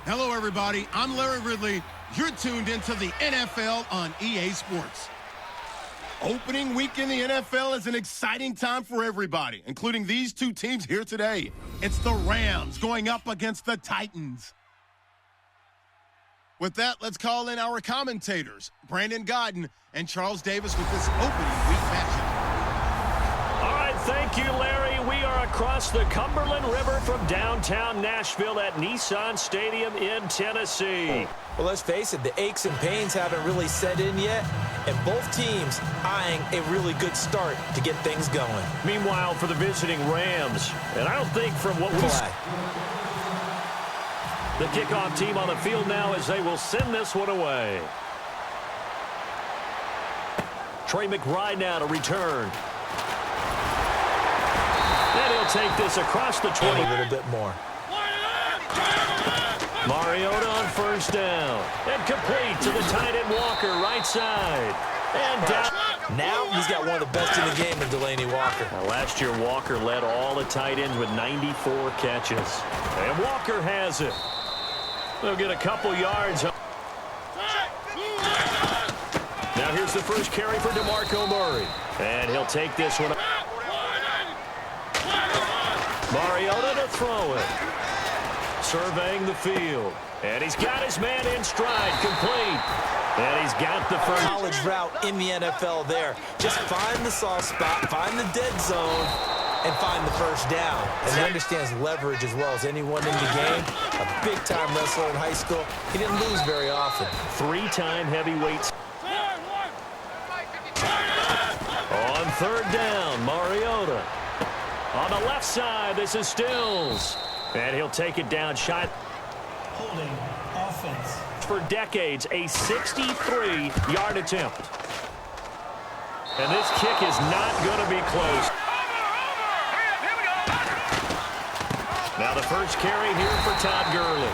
Hello, everybody. I'm Larry Ridley. You're tuned into the NFL on EA Sports. Opening week in the NFL is an exciting time for everybody, including these two teams here today. It's the Rams going up against the Titans. With that, let's call in our commentators, Brandon Godden and Charles Davis, with this opening week matchup. All right, thank you, Larry. We are across the Cumberland River from downtown Nashville at Nissan Stadium in Tennessee. Well, let's face it, the aches and pains haven't really set in yet, and both teams eyeing a really good start to get things going. Meanwhile, for the visiting Rams, and I don't think from what we see, the kickoff team on the field now as they will send this one away. Trey McBride now to return. And he'll take this across the 20. A little bit more. Mariota on first down. And complete to the tight end Walker, right side. And down. Now he's got one of the best in the game in Delaney Walker. Now, last year, Walker led all the tight ends with 94 catches. And Walker has it. They'll get a couple yards. Now here's the first carry for DeMarco Murray. And he'll take this one. Mariota to throw it. Surveying the field. And he's got his man in stride. Complete. And he's got the first. College route in the NFL there. Just find the soft spot, find the dead zone, and find the first down. And he understands leverage as well as anyone in the game. A big-time wrestler in high school. He didn't lose very often. Three-time heavyweights. On third down, Mariota. On the left side, this is Stills. And he'll take it down shot. Holding offense. For decades, a 63-yard attempt. And this kick is not going to be close. Now the first carry here for Todd Gurley.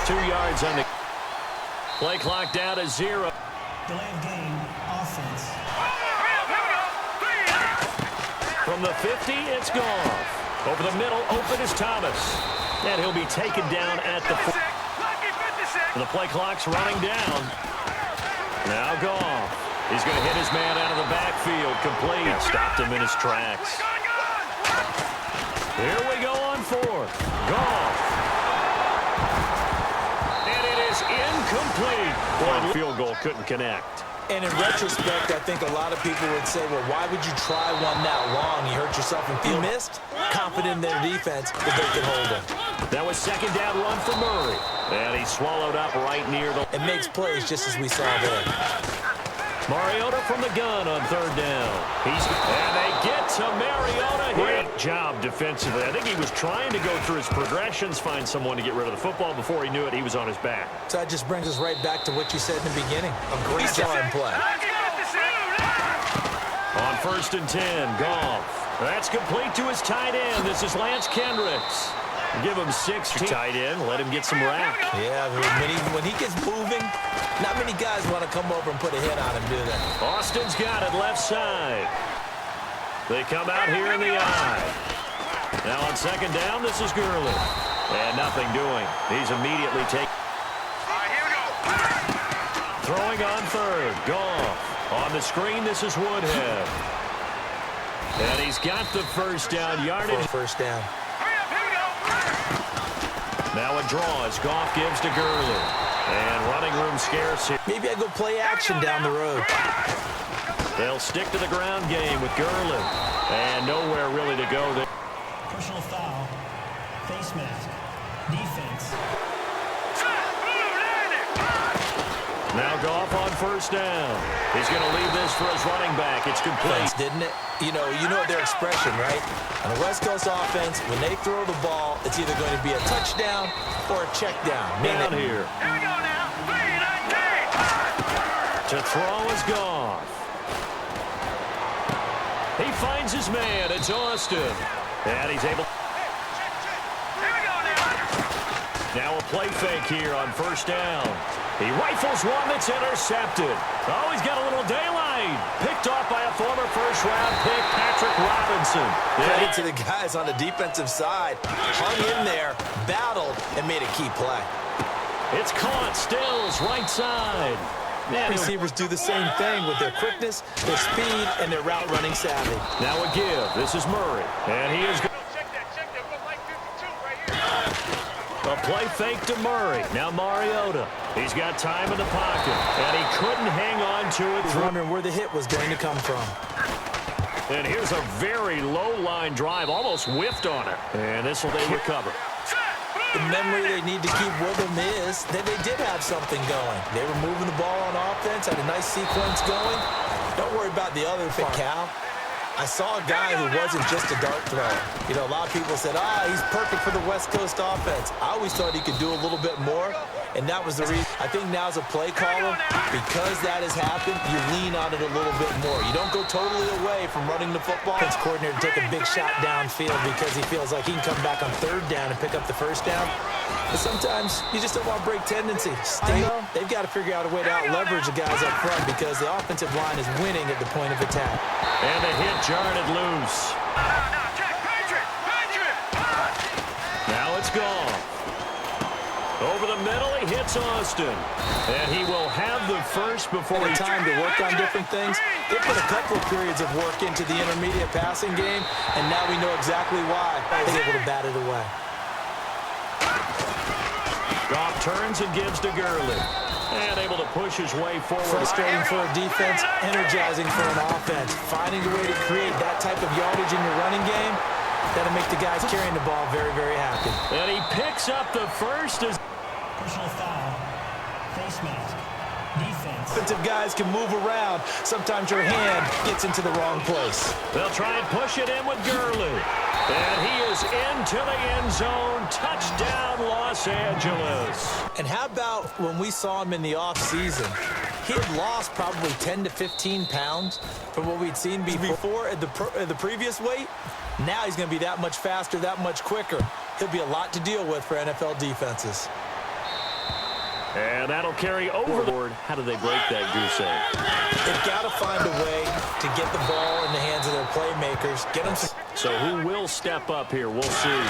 2 yards on the play clock down to 0. Delay of game, offense. From the 50, it's Goff. Over the middle, open is Thomas. And he'll be taken down at the 4. The play clock's running down. Now Goff. He's going to hit his man out of the backfield. Complete. Stopped him in his tracks. Here we go on fourth. Goff. And it is incomplete. One field goal couldn't connect. And in retrospect, I think a lot of people would say, well, why would you try one that long? You hurt yourself and you missed. Confident in their defense that they can hold him. That was second down run for Murray. And he swallowed up right near the... It makes plays just as we saw there. Mariota from the gun on third down. And they get to Mariota. Great job defensively. I think he was trying to go through his progressions, find someone to get rid of the football. Before he knew it, he was on his back. So that just brings us right back to what you said in the beginning. A great drawing play. On first and 10, Goff. That's complete to his tight end. This is Lance Kendricks. Give him 6 tight end. Let him get some rack. Yeah, when he gets moving, not many guys want to come over and put a hit on him, do they? Austin's got it left side. They come out here in the eye. Now on second down, this is Gurley. And nothing doing. He's immediately taken. Throwing on third. Goff. On the screen, this is Woodhead. And he's got the first down yardage. First down. Now a draw as Goff gives to Gurley. And running room scarce here. Maybe I go play action down the road. They'll stick to the ground game with Gurley. And nowhere really to go there. Personal foul. Face mask. Defense. Now Goff on first down. He's going to leave this for his running back. It's complete. Didn't it? You know their expression, right? On the West Coast offense, when they throw the ball, it's either going to be a touchdown or a check down. Down here. Here we go now. To throw is Goff. He finds his man. It's Austin. And he's able. Now a play fake here on first down. He rifles one that's intercepted. Oh, he's got a little daylight. Picked off by a former first-round pick, Patrick Robinson. Credit to the guys on the defensive side. Hung in there, battled, and made a key play. It's caught. Stills right side. And Receivers do the same thing with their quickness, their speed, and their route running savvy. now a give. This is Murray. And he is a play fake to Murray. Now Mariota. He's got time in the pocket. And he couldn't hang on to it. He's wondering where the hit was going to come from. And here's a very low-line drive. Almost whiffed on it. And this will they recover. The memory they need to keep with them is that they did have something going. They were moving the ball on offense, had a nice sequence going. Don't worry about the other thing, Cal. I saw a guy who wasn't just a dart thrower. You know, a lot of people said, he's perfect for the West Coast offense. I always thought he could do a little bit more, and that was the reason. I think now as a play caller, because that has happened, you lean on it a little bit more. You don't go totally away from running the football. Defense coordinator take a big shot downfield because he feels like he can come back on third down and pick up the first down. But sometimes you just don't want break tendency. They've got to figure out a way to out-leverage the guys up front because the offensive line is winning at the point of attack. And the hit jarred it loose. Now it's gone. Over the middle, he hits Austin. And he will have the first before he time to work on different things. They put a couple of periods of work into the intermediate passing game, and now we know exactly why. He's able to bat it away. Goff turns and gives to Gurley. And able to push his way forward. Frustrating for a defense, energizing for an offense. Finding a way to create that type of yardage in your running game, that'll make the guys carrying the ball very, very happy. And he picks up the first. Personal foul. Face mask. Defense. Defensive guys can move around. Sometimes your hand gets into the wrong place. They'll try and push it in with Gurley. And he is into the end zone. Touchdown, Los Angeles. And how about when we saw him in the offseason? He had lost probably 10 to 15 pounds from what we'd seen before at the previous weight. Now he's going to be that much faster, that much quicker. He'll be a lot to deal with for NFL defenses. And that'll carry over the board. How do they break that goose egg? They've got to find a way to get the ball in the hands of their playmakers. Get them. So who will step up here? We'll see.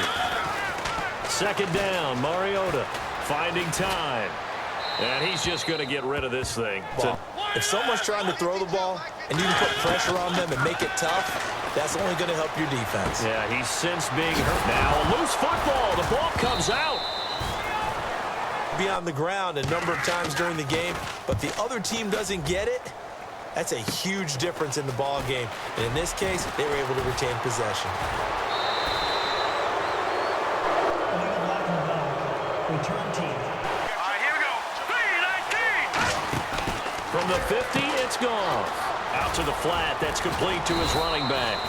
Second down, Mariota finding time. And he's just going to get rid of this thing. If someone's trying to throw the ball and you can put pressure on them and make it tough, that's only going to help your defense. Yeah, he's since being hurt. Now a loose football. The ball comes out. Be on the ground a number of times during the game, but the other team doesn't get it. That's a huge difference in the ball game. And in this case, they were able to retain possession. Return team. All right, here we go. 3-19. From the 50, it's gone. Out to the flat. That's complete to his running back.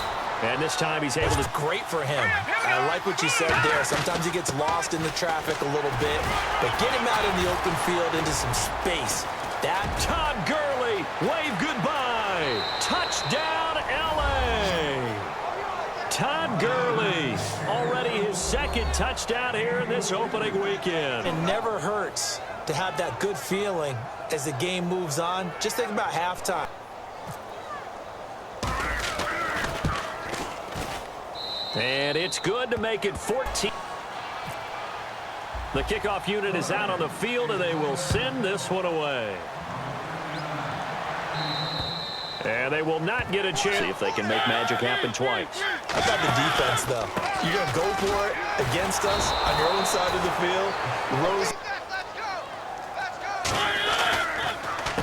And this time he's able to... Great for him. I like what you said there. Sometimes he gets lost in the traffic a little bit, but get him out in the open field into some space. That Todd Gurley, wave goodbye. Touchdown, L.A. Todd Gurley, already his second touchdown here in this opening weekend. it never hurts to have that good feeling as the game moves on. Just think about halftime. And it's good to make it 14. The kickoff unit is out on the field, and they will send this one away. And they will not get a chance. See if they can make magic happen twice. How about the defense, though? You're going to go for it against us on your own side of the field. Rose.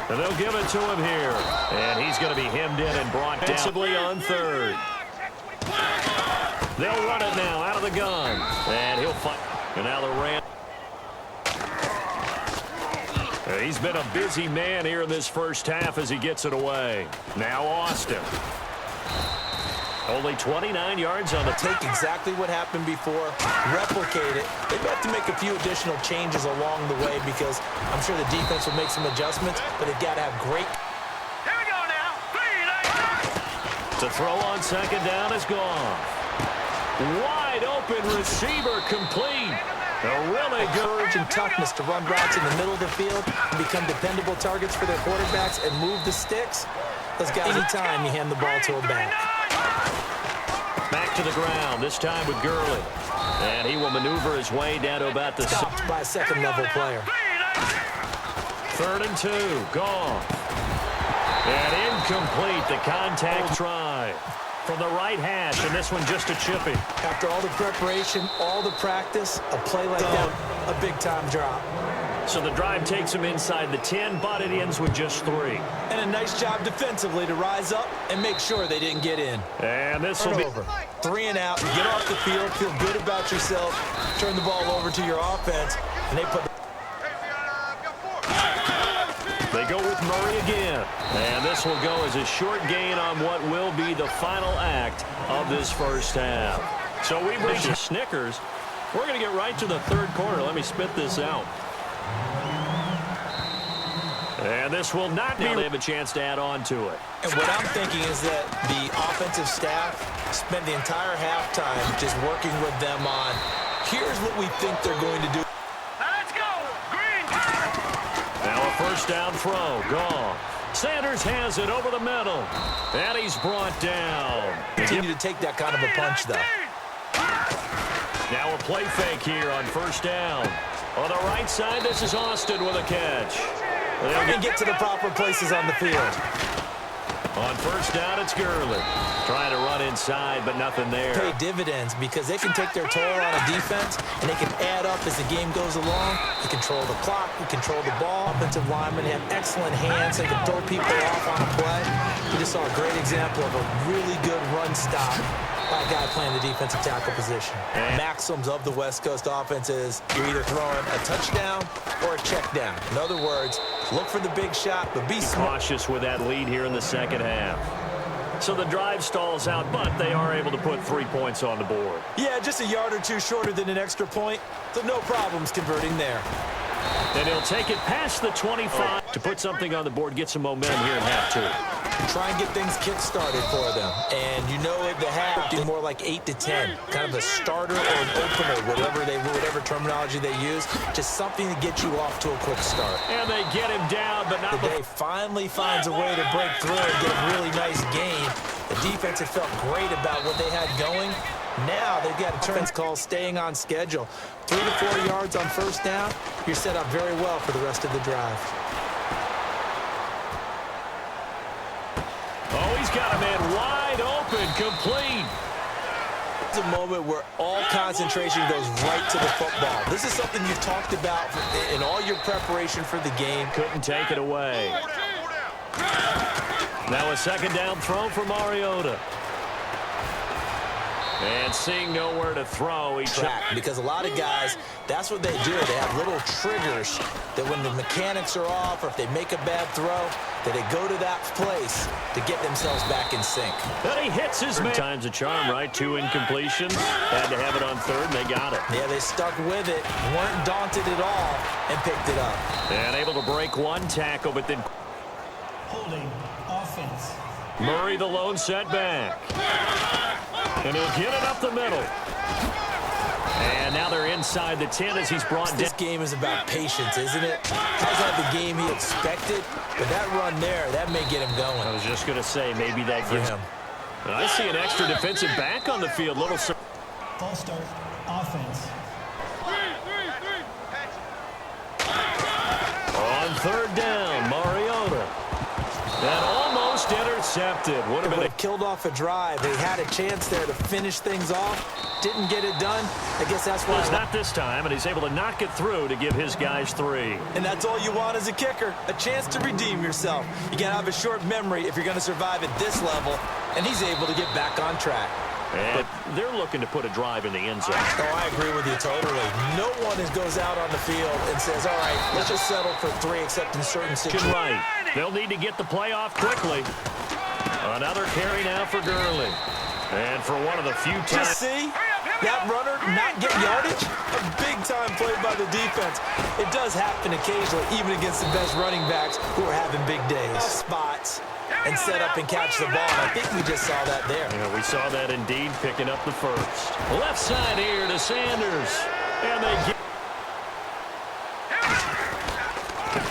And they'll give it to him here. And he's going to be hemmed in and brought down. Defensively on third. They'll run it now out of the gun. And he'll fight. And now the Rams. He's been a busy man here in this first half as he gets it away. Now Austin. Only 29 yards on the... Take exactly what happened before, replicate it. They've got to make a few additional changes along the way because I'm sure the defense will make some adjustments, but they've got to have great... Here we go now. 3-19. To throw on second down is gone. Wide open receiver complete. A really good courage and toughness to run routes in the middle of the field and become dependable targets for their quarterbacks and move the sticks. Those guys, anytime you hand the ball to a back. Back to the ground, this time with Gurley. And he will maneuver his way down to about the... Stopped by a second-level player. 3rd and 2. Gone. And incomplete. The contact try from the right hash, and this one just a chippy. After all the preparation, all the practice, a play like that, a big-time drop. So the drive takes him inside the 10, but it ends with just 3. And a nice job defensively to rise up and make sure they didn't get in. And this will be over. 3 and out. Get off the field, feel good about yourself, turn the ball over to your offense, and they put the They go with Murray again. And this will go as a short gain on what will be the final act of this first half. So we bring to Snickers. We're going to get right to the 3rd quarter. Let me spit this out. And this will not be. They have a chance to add on to it. And what I'm thinking is that the offensive staff spent the entire halftime just working with them on, here's what we think they're going to do. Let's go. Green. Now a first down throw. Gone. Sanders has it over the middle. And he's brought down. Continue to take that kind of a punch, though. Now a play fake here on first down. On the right side, this is Austin with a catch. And get to the proper places on the field. On first down, it's Gurley. Trying to run inside, but nothing there. Pay dividends because they can take their toll on a defense, and they can add up as the game goes along. They control the clock. They control the ball. Offensive linemen have excellent hands. They can throw people off on a play. We just saw a great example of a really good run stop by a guy playing the defensive tackle position. Maxims of the West Coast offense is you're either throwing a touchdown or a check down. In other words, look for the big shot, but be cautious with that lead here in the second half. So the drive stalls out, but they are able to put 3 points on the board. Yeah, just a yard or two shorter than an extra point, so no problems converting there. And he'll take it past the 25 to put something on the board, get some momentum here in half 2. Try and get things kick-started for them. And you know at the half, do more like 8 to 10. Kind of a starter or an opener, whatever terminology they use. Just something to get you off to a quick start. And they get him down, but not They finally finds a way to break through and get a really nice gain. The defense had felt great about what they had going. Now they've got a defense call staying on schedule. 3 to 4 yards on first down. You're set up very well for the rest of the drive. Oh, he's got a man wide open, complete. It's a moment where all concentration goes right to the football. This is something you've talked about in all your preparation for the game. Couldn't take it away. Now a second down throw for Mariota. And seeing nowhere to throw, because a lot of guys, that's what they do. They have little triggers that when the mechanics are off or if they make a bad throw, that they go to that place to get themselves back in sync. And he hits his man. Time's a charm, right? 2 incompletions. Had to have it on 3rd, and they got it. Yeah, they stuck with it, weren't daunted at all, and picked it up. And able to break 1 tackle, but then Holding offense. Murray the lone setback. And he'll get it up the middle. And now they're inside the 10 as he's brought down. This game is about patience, isn't it? Hasn't had the game he expected, but that run there, that may get him going. I was just going to say, maybe that gives him. And I see an extra defensive back on the field. False start offense. On 3rd down, Mariota. And almost intercepted. Would have been killed off a drive. They had a chance there to finish things off. Didn't get it done. I guess that's why. It's not this time, and he's able to knock it through to give his guys 3. And that's all you want as a kicker, a chance to redeem yourself. You got to have a short memory if you're going to survive at this level, and he's able to get back on track. And they're looking to put a drive in the end zone. Oh, I agree with you totally. No one goes out on the field and says, all right, let's just settle for 3 except in certain situations. Right. They'll need to get the play off quickly. Another carry now for Gurley. And for one of the few times. Just see that runner not get yardage? A big-time play by the defense. It does happen occasionally, even against the best running backs who are having big days. Spots and set up and catch the ball. I think we just saw that there. Yeah, we saw that indeed, picking up the first. Left side here to Sanders. And they get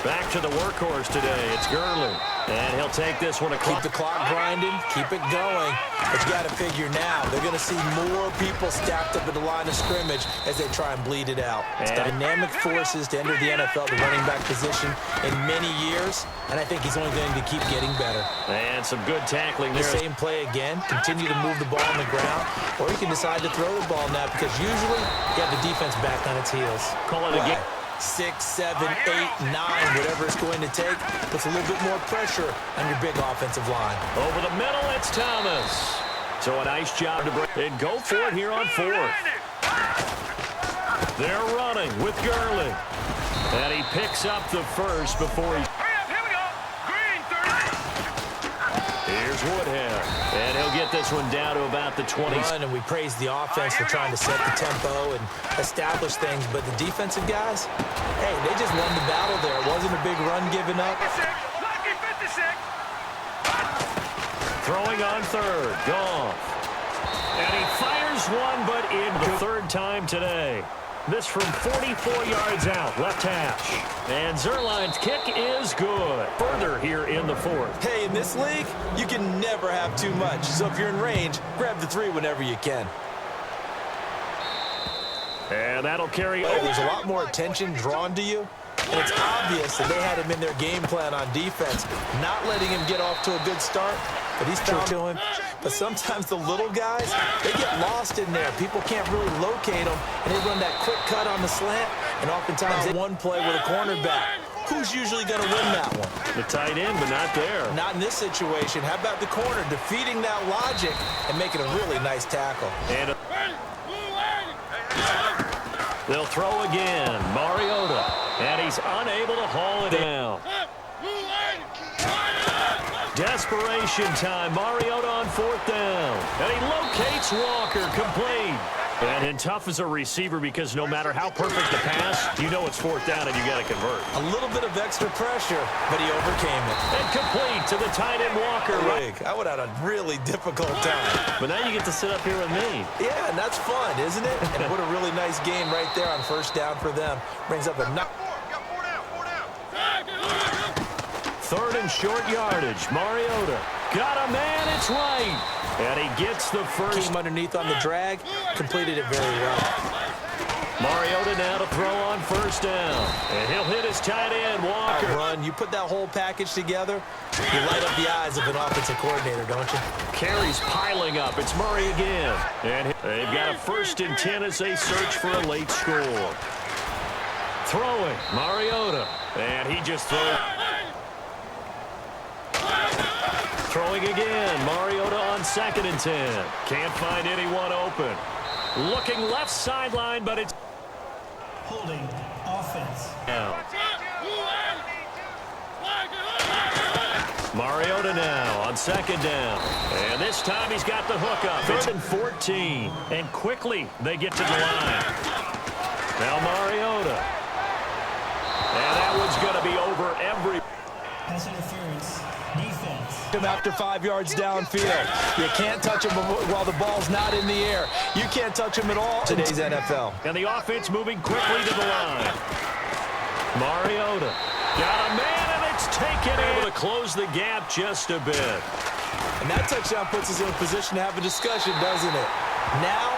Back to the workhorse today. It's Gurley. And he'll take this one across. Keep the clock grinding, keep it going. But you got to figure now, they're going to see more people stacked up at the line of scrimmage as they try and bleed it out. It's dynamic forces to enter the NFL, the running back position, in many years. And I think he's only going to keep getting better. And some good tackling there. The same play again, continue to move the ball on the ground, or you can decide to throw the ball now because usually you have the defense back on its heels. Call it a game. 6, 7, 8, 9, whatever it's going to take, puts a little bit more pressure on your big offensive line. Over the middle, it's Thomas. So a nice job to break and go for it here on 4th. They're running with Gurley. And he picks up the first before he... Here we go. Green 30. Here's Woodhead. And he'll get this one down to about the 20. And we praise the offense for trying to set the tempo and establish things, but the defensive guys, hey, they just won the battle there. It wasn't a big run given up. 56. Lucky 56. Throwing on 3rd. Goff. And he fires one, but in the 3rd time today. This from 44 yards out, left hash. And Zerline's kick is good. Further here in the 4th. Hey, in this league, you can never have too much. So if you're in range, grab the 3 whenever you can. And that'll carry Hey, over. there's a lot more attention drawn to you. And it's obvious that they had him in their game plan on defense, not letting him get off to a good start. But he's true to him. But sometimes the little guys, they get lost in there. People can't really locate them, and they run that quick cut on the slant, and oftentimes they one play with a cornerback. Who's usually going to win that one? The tight end, but not there. Not in this situation. How about the corner defeating that logic and making a really nice tackle? And they'll throw again. Mariota. And he's unable to haul it down. Desperation time. Mariota on 4th down. And he locates Walker. Complete. And tough as a receiver because no matter how perfect the pass, you know it's 4th down and you got to convert. A little bit of extra pressure, but he overcame it. And complete to the tight end Walker. I would have had a really difficult time. But now you get to sit up here with me. Yeah, and that's fun, isn't it? And what a really nice game right there on 1st down for them. Brings up a... 3rd and short yardage. Mariota got a man. It's right. And he gets the first. Came underneath on the drag. Completed it very well. Mariota now to throw on 1st down. And he'll hit his tight end, Walker. Run. You put that whole package together, you light up the eyes of an offensive coordinator, don't you? Carries piling up. It's Murray again. And they've got a 1st and 10 as they search for a late score. Throwing. Mariota. And he just throws. Throwing again. Mariota on 2nd and 10. Can't find anyone open. Looking left sideline, but it's Holding offense. down. Mariota now on 2nd down. And this time he's got the hook up. It's in 14. And quickly they get to the line. Now Mariota. And that one's going to be over every... Pass interference. Defense. Him after 5 yards downfield. You can't touch him while the ball's not in the air. You can't touch him at all. Today's NFL. And the offense moving quickly to the line. Mariota got a man, and it's taken able to close the gap just a bit. And that touchdown puts us in a position to have a discussion, doesn't it? Now,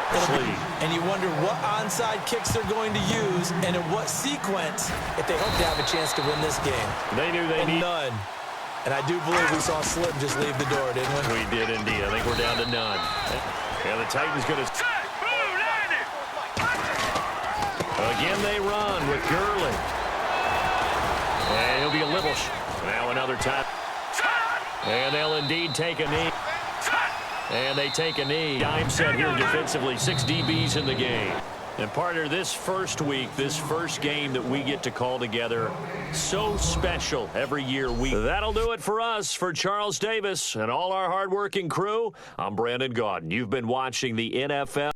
and you wonder what onside kicks they're going to use and in what sequence if they hope to have a chance to win this game. They knew they need none. And I do believe we saw Slim just leave the door, didn't we? We did indeed. I think we're down to none. And the Titans going to... Again, they run with Gurley. And he'll be a little... Now another time. And they'll indeed take a knee. And they take a knee. Dime set here defensively. 6 DBs in the game. And partner, this first week, this first game that we get to call together, so special every year. That'll do it for us. For Charles Davis and all our hardworking crew, I'm Brandon Gaudin. You've been watching the NFL.